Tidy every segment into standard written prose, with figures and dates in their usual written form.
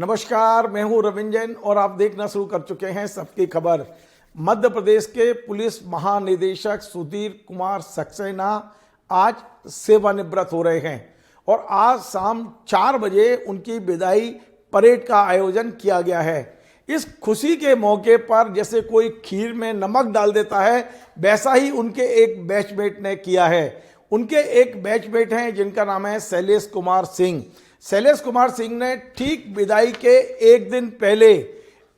नमस्कार, मैं हूं रविंद्र जैन और आप देखना शुरू कर चुके हैं सबकी खबर। मध्य प्रदेश के पुलिस महानिदेशक सुधीर कुमार सक्सेना आज सेवानिवृत्त हो रहे हैं और आज शाम 4 बजे उनकी विदाई परेड का आयोजन किया गया है। इस खुशी के मौके पर जैसे कोई खीर में नमक डाल देता है, वैसा ही उनके एक बैचमेट ने किया है। उनके एक बैचमेट हैं जिनका नाम है शैलेश कुमार सिंह। शैलेश कुमार सिंह ने ठीक विदाई के एक दिन पहले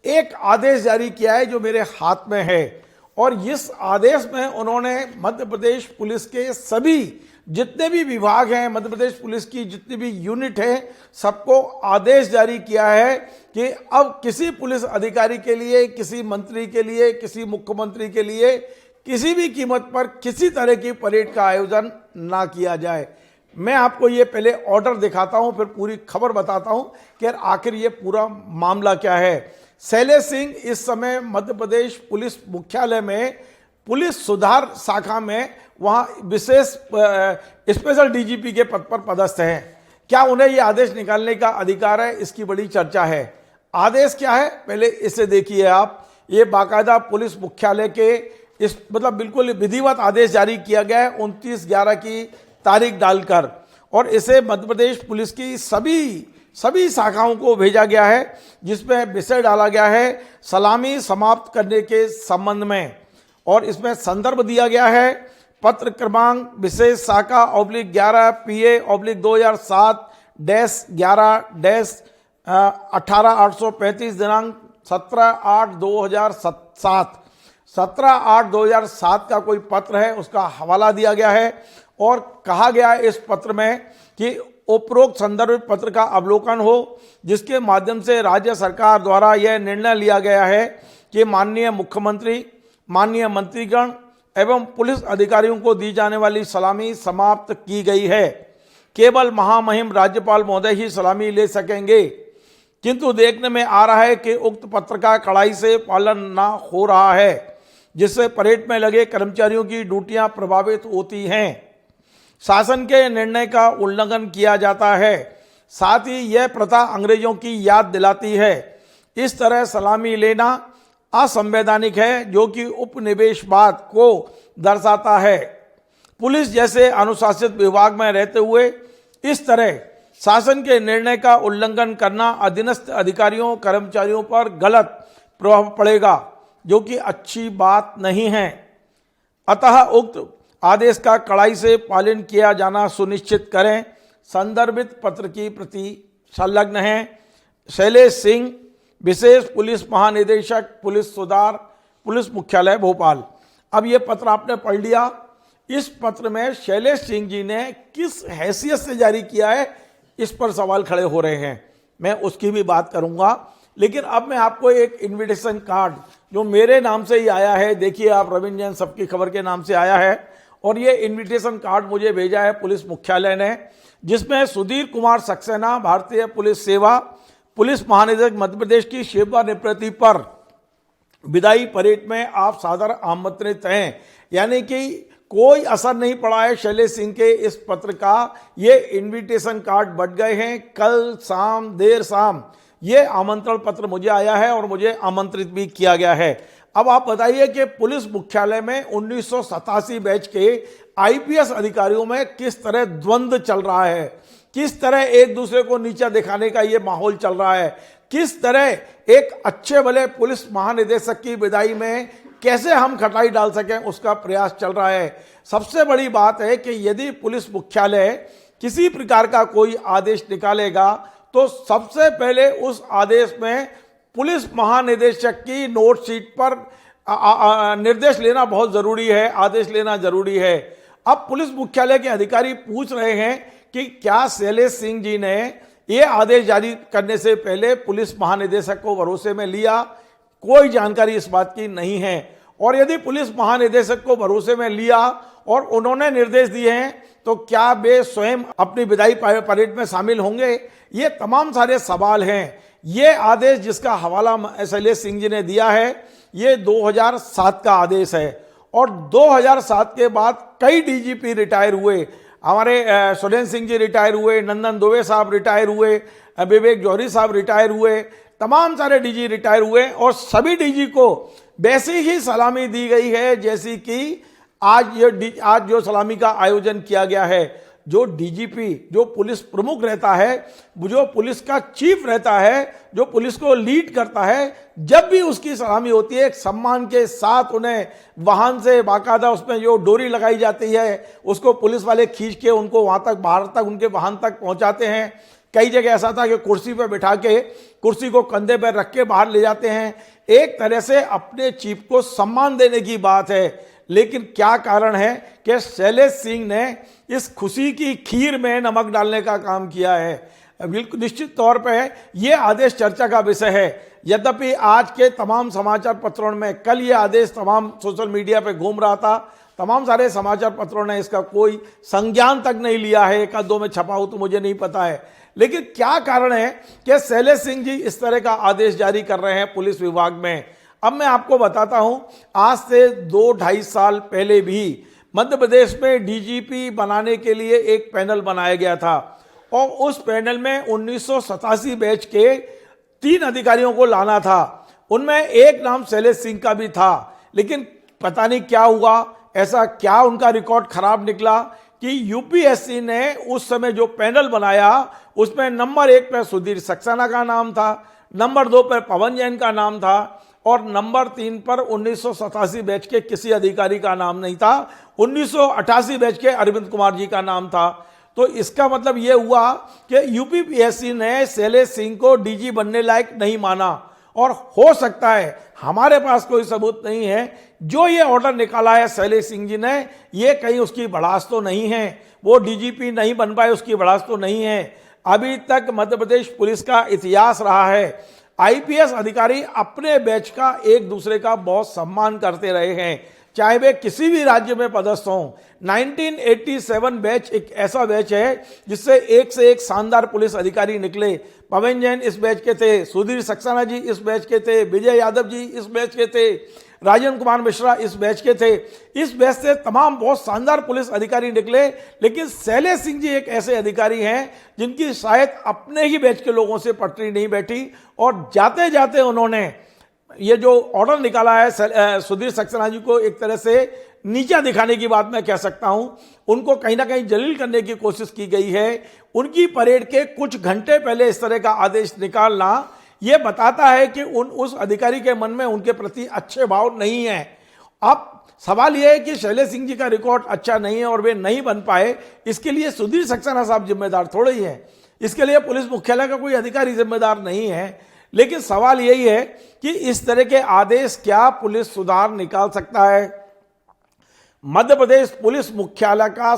एक आदेश जारी किया है जो मेरे हाथ में है, और इस आदेश में उन्होंने मध्य प्रदेश पुलिस के सभी जितने भी विभाग हैं, मध्य प्रदेश पुलिस की जितनी भी यूनिट है, सबको आदेश जारी किया है कि अब किसी पुलिस अधिकारी के लिए, किसी मंत्री के लिए, किसी मुख्यमंत्री के लिए किसी भी कीमत पर किसी तरह की परेड का आयोजन ना किया जाए। मैं आपको ये पहले ऑर्डर दिखाता हूं, फिर पूरी खबर बताता हूं कि आखिर ये पूरा मामला क्या है। शैलेश सिंह इस समय मध्य प्रदेश पुलिस मुख्यालय में पुलिस सुधार शाखा में वहां विशेष स्पेशल डीजीपी के पद पर पदस्थ हैं। क्या उन्हें ये आदेश निकालने का अधिकार है, इसकी बड़ी चर्चा है। आदेश क्या है पहले इसे देखिए आप। ये बाकायदा पुलिस मुख्यालय के इस बिल्कुल विधिवत आदेश जारी किया गया है 29/11 की तारीख डालकर, और इसे मध्य प्रदेश पुलिस की सभी शाखाओं को भेजा गया है, जिसमें विषय डाला गया है सलामी समाप्त करने के संबंध में। और इसमें संदर्भ दिया गया है पत्र क्रमांक विशेष शाखा /11 PA/11-11-18/835 दिनांक 17/8/2007 17/8/2007 का कोई पत्र है, उसका हवाला दिया गया है। और कहा गया है इस पत्र में कि उपरोक्त संदर्भित पत्र का अवलोकन हो, जिसके माध्यम से राज्य सरकार द्वारा यह निर्णय लिया गया है कि माननीय मुख्यमंत्री, माननीय मंत्रीगण एवं पुलिस अधिकारियों को दी जाने वाली सलामी समाप्त की गई है। केवल महामहिम राज्यपाल महोदय ही सलामी ले सकेंगे, किंतु देखने में आ रहा है कि उक्त पत्र का कड़ाई से पालन न हो रहा है, जिससे परेड में लगे कर्मचारियों की ड्यूटियां प्रभावित होती हैं। शासन के निर्णय का उल्लंघन किया जाता है, साथ ही यह प्रथा अंग्रेजों की याद दिलाती है। इस तरह सलामी लेना असंवैधानिक है, जो कि उपनिवेशवाद को दर्शाता है। पुलिस जैसे अनुशासित विभाग में रहते हुए इस तरह शासन के निर्णय का उल्लंघन करना अधीनस्थ अधिकारियों कर्मचारियों पर गलत प्रभाव पड़ेगा, जो कि अच्छी बात नहीं है। अतः उक्त आदेश का कड़ाई से पालन किया जाना सुनिश्चित करें। संदर्भित पत्र की प्रति संलग्न है शैलेश सिंह, विशेष पुलिस महानिदेशक पुलिस सुधार, पुलिस मुख्यालय भोपाल। अब ये पत्र आपने पढ़ लिया। इस पत्र में शैलेश सिंह जी ने किस हैसियत से जारी किया है, इस पर सवाल खड़े हो रहे हैं। मैं उसकी भी बात करूंगा, लेकिन अब मैं आपको एक इन्विटेशन कार्ड जो मेरे नाम से ही आया है, देखिए आप, रविंद्र जैन सबकी खबर के नाम से आया है, और ये इन्विटेशन कार्ड मुझे भेजा है पुलिस मुख्यालय ने, जिसमें सुधीर कुमार सक्सेना, भारतीय पुलिस सेवा, पुलिस महानिदेशक मध्य प्रदेश की सेवानिवृत्ति पर विदाई परेड में आप सादर आमंत्रित हैं। यानी कि कोई असर नहीं पड़ा है शैलेश सिंह के इस पत्र का। ये इन्विटेशन कार्ड बट गए हैं कल शाम, देर शाम ये आमंत्रण पत्र मुझे आया है और मुझे आमंत्रित भी किया गया है। अब आप बताइए कि पुलिस मुख्यालय में 1987 बैच के आईपीएस अधिकारियों में किस तरह द्वंद्व चल रहा है, किस तरह एक दूसरे को नीचा दिखाने का ये माहौल चल रहा है, किस तरह एक अच्छे भले पुलिस महानिदेशक की विदाई में कैसे हम खटाई डाल सकें, उसका प्रयास चल रहा है। सबसे बड़ी बात है कि यदि पुलिस मुख्यालय किसी प्रकार का कोई आदेश निकालेगा तो सबसे पहले उस आदेश में पुलिस महानिदेशक की नोट शीट पर निर्देश लेना बहुत जरूरी है, आदेश लेना जरूरी है। अब पुलिस मुख्यालय के अधिकारी पूछ रहे हैं कि क्या शैलेश सिंह जी ने ये आदेश जारी करने से पहले पुलिस महानिदेशक को भरोसे में लिया। कोई जानकारी इस बात की नहीं है। और यदि पुलिस महानिदेशक को भरोसे में लिया और उन्होंने निर्देश दिए हैं, तो क्या वे स्वयं अपनी विदाई परेड में शामिल होंगे? ये तमाम सारे सवाल हैं। ये आदेश जिसका हवाला शैलेश सिंह जी ने दिया है, ये 2007 का आदेश है, और 2007 के बाद कई डीजीपी रिटायर हुए। हमारे सुरेंद्र सिंह जी रिटायर हुए, नंदन दुबे साहब रिटायर हुए, विवेक जौहरी साहब रिटायर हुए, तमाम सारे डीजी रिटायर हुए और सभी डीजी को वैसी ही सलामी दी गई है जैसी कि आज जो सलामी का आयोजन किया गया है। जो डीजीपी, जो पुलिस प्रमुख रहता है, जो पुलिस का चीफ रहता है, जो पुलिस को लीड करता है, जब भी उसकी सलामी होती है एक सम्मान के साथ उन्हें वाहन से बाकायदा उसमें जो डोरी लगाई जाती है उसको पुलिस वाले खींच के उनको वहां तक, बाहर तक, उनके वाहन तक पहुंचाते हैं। कई जगह ऐसा था कि कुर्सी पर बैठा के, कुर्सी को कंधे पर रख के बाहर ले जाते हैं। एक तरह से अपने चीफ को सम्मान देने की बात है। लेकिन क्या कारण है कि शैलेश सिंह ने इस खुशी की खीर में नमक डालने का काम किया है। बिल्कुल निश्चित तौर पे ये आदेश चर्चा का विषय है। यद्यपि आज के तमाम समाचार पत्रों में कल ये आदेश तमाम सोशल मीडिया पे घूम रहा था, तमाम सारे समाचार पत्रों ने इसका कोई संज्ञान तक नहीं लिया है। एक आध दो में छपा हो तो मुझे नहीं पता है, लेकिन क्या कारण है कि शैलेश सिंह जी इस तरह का आदेश जारी कर रहे हैं पुलिस विभाग में। अब मैं आपको बताता हूं, आज से 2-2.5 साल पहले भी मध्य प्रदेश में डीजीपी बनाने के लिए एक पैनल बनाया गया था और उस पैनल में 1987 बैच के 3 अधिकारियों को लाना था। उनमें एक नाम शैलेश सिंह का भी था, लेकिन पता नहीं क्या हुआ, ऐसा क्या उनका रिकॉर्ड खराब निकला कि यूपीएससी ने उस समय जो पैनल बनाया उसमें नंबर 1 पर सुधीर सक्सेना का नाम था, नंबर 2 पर पवन जैन का नाम था और नंबर 3 पर 1987 बैच के किसी अधिकारी का नाम नहीं था। 1988 बैच के अरविंद कुमार जी का नाम था। तो इसका मतलब यह हुआ कि यूपीपीएससी ने शैलेश सिंह को डीजी बनने लायक नहीं माना। और हो सकता है, हमारे पास कोई सबूत नहीं है, जो ये ऑर्डर निकाला है शैलेश सिंह जी ने, ये कहीं उसकी भड़ास तो नहीं है, वो डीजीपी नहीं बन पाए उसकी भड़ास तो नहीं है। अभी तक मध्य प्रदेश पुलिस का इतिहास रहा है, आईपीएस अधिकारी अपने बैच का एक दूसरे का बहुत सम्मान करते रहे हैं, चाहे वे किसी भी राज्य में पदस्थ हों। 1987 बैच एक ऐसा बैच है जिससे एक से एक शानदार पुलिस अधिकारी निकले। पवन जैन इस बैच के थे, सुधीर सक्सेना जी इस बैच के थे, विजय यादव जी इस बैच के थे, राजेंद्र कुमार मिश्रा इस बैच के थे। इस बैच से तमाम बहुत शानदार पुलिस अधिकारी निकले। लेकिन शैलेश सिंह जी एक ऐसे अधिकारी हैं जिनकी शायद अपने ही बैच के लोगों से पटरी नहीं बैठी और जाते जाते उन्होंने ये जो ऑर्डर निकाला है सुधीर सक्सेना जी को एक तरह से नीचा दिखाने की बात मैं कह सकता हूं, उनको कहीं ना कहीं जलील करने की कोशिश की गई है। उनकी परेड के कुछ घंटे पहले इस तरह का आदेश निकालना यह बताता है कि उस अधिकारी के मन में उनके प्रति अच्छे भाव नहीं है। अब सवाल यह है कि शैलेश सिंह जी का रिकॉर्ड अच्छा नहीं है और वे नहीं बन पाए, इसके लिए सुधीर सक्सेना साहब जिम्मेदार थोड़े ही है, इसके लिए पुलिस मुख्यालय का कोई अधिकारी जिम्मेदार नहीं है। लेकिन सवाल यही है कि इस तरह के आदेश क्या पुलिस सुधार निकाल सकता है? मध्य प्रदेश पुलिस मुख्यालय का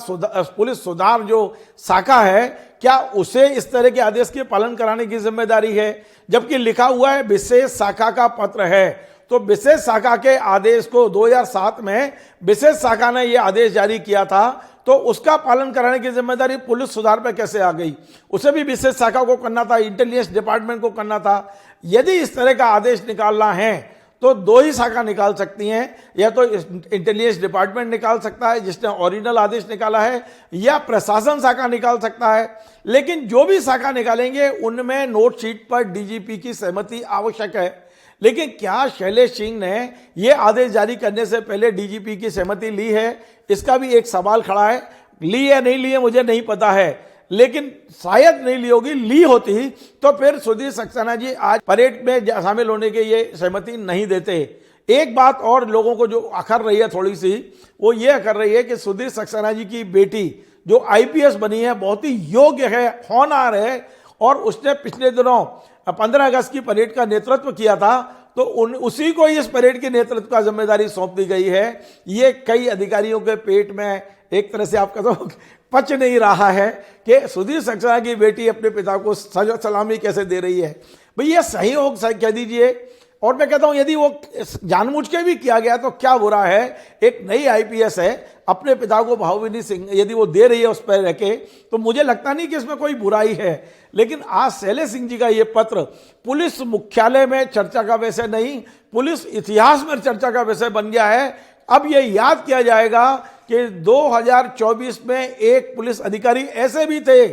पुलिस सुधार जो शाखा है, क्या उसे इस तरह के आदेश के पालन कराने की जिम्मेदारी है? जबकि लिखा हुआ है विशेष शाखा का पत्र है, तो विशेष शाखा के आदेश को 2007 में विशेष शाखा ने यह आदेश जारी किया था, तो उसका पालन कराने की जिम्मेदारी पुलिस सुधार पर कैसे आ गई? उसे भी विशेष शाखा को करना था, इंटेलिजेंस डिपार्टमेंट को करना था। यदि इस तरह का आदेश निकालना है तो 2 ही शाखा निकाल सकती हैं, या तो इंटेलिजेंस डिपार्टमेंट निकाल सकता है जिसने ओरिजिनल आदेश निकाला है, या प्रशासन शाखा निकाल सकता है। लेकिन जो भी शाखा निकालेंगे उनमें नोट शीट पर डीजीपी की सहमति आवश्यक है। लेकिन क्या शैलेश सिंह ने यह आदेश जारी करने से पहले डीजीपी की सहमति ली है? इसका भी एक सवाल खड़ा है। ली या नहीं ली है मुझे नहीं पता है, लेकिन शायद नहीं ली होगी। ली होती तो फिर सुधीर सक्सेना जी आज परेड में शामिल होने के ये सहमति नहीं देते। एक बात और लोगों को जो अखर रही है थोड़ी सी, वो ये अखर रही है कि सुधीर सक्सेना जी की बेटी जो आईपीएस बनी है बहुत ही योग्य है, होनहार है, और उसने पिछले दिनों 15 अगस्त की परेड का नेतृत्व किया था, तो उसी को इस परेड के नेतृत्व का जिम्मेदारी सौंप दी गई है। ये कई अधिकारियों के पेट में एक तरह से आपका तो पच नहीं रहा है कि सुधीर सक्सेना की बेटी अपने पिता को सलामी कैसे दे रही है। भाई ये सही हो कह दीजिए, और मैं कहता हूं यदि वो जानबूझ के भी किया गया तो क्या बुरा है? एक नई आईपीएस है, अपने पिता को भावभीनी सिंह यदि वो दे रही है उस पर रह के, तो मुझे लगता नहीं कि इसमें कोई बुराई है। लेकिन आज शैलेश सिंह जी का ये पत्र पुलिस मुख्यालय में चर्चा का विषय नहीं, पुलिस इतिहास में चर्चा का विषय बन गया है। अब ये याद किया जाएगा कि 2024 में एक पुलिस अधिकारी ऐसे भी थे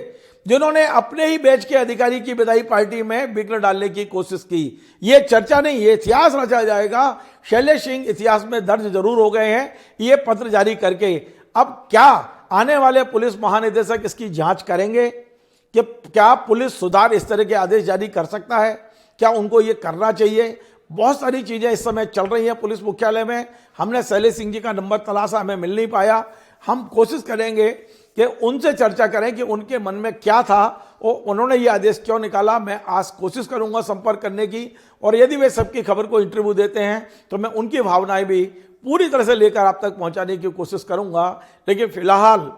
जिन्होंने अपने ही बैच के अधिकारी की विधायी पार्टी में विघ्न डालने की कोशिश की। ये चर्चा नहीं, ये इतिहास रचा जाएगा। शैलेश सिंह इतिहास में दर्ज जरूर हो गए हैं ये पत्र जारी करके। अब क्या आने वाले पुलिस महानिदेशक इसकी जांच करेंगे कि क्या पुलिस सुधार इस तरह के आदेश जारी कर सकता है? क्या उनको ये करना चाहिए? बहुत सारी चीजें इस समय चल रही हैं पुलिस मुख्यालय में। हमने शैलेश सिंह जी का नंबर तलाशा, हमें मिल नहीं पाया। हम कोशिश करेंगे कि उनसे चर्चा करें कि उनके मन में क्या था और उन्होंने ये आदेश क्यों निकाला। मैं आज कोशिश करूंगा संपर्क करने की, और यदि वे सबकी खबर को इंटरव्यू देते हैं तो मैं उनकी भावनाएं भी पूरी तरह से लेकर आप तक पहुंचाने की कोशिश करूंगा। लेकिन फिलहाल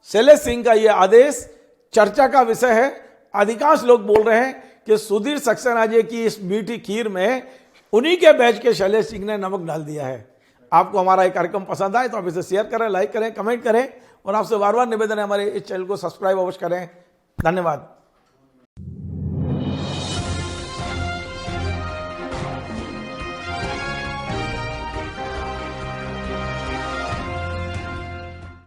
शैलेश सिंह का ये आदेश चर्चा का विषय है। अधिकांश लोग बोल रहे हैं कि सुधीर सक्सेना जी की इस मीठी खीर में उन्हीं के बैच के शैलेश सिंह ने नमक डाल दिया है। आपको हमारा ये कार्यक्रम पसंद आए तो आप इसे शेयर करें, लाइक करें, कमेंट करें, और आपसे बार बार निवेदन है हमारे इस चैनल को सब्सक्राइब अवश्य करें। धन्यवाद।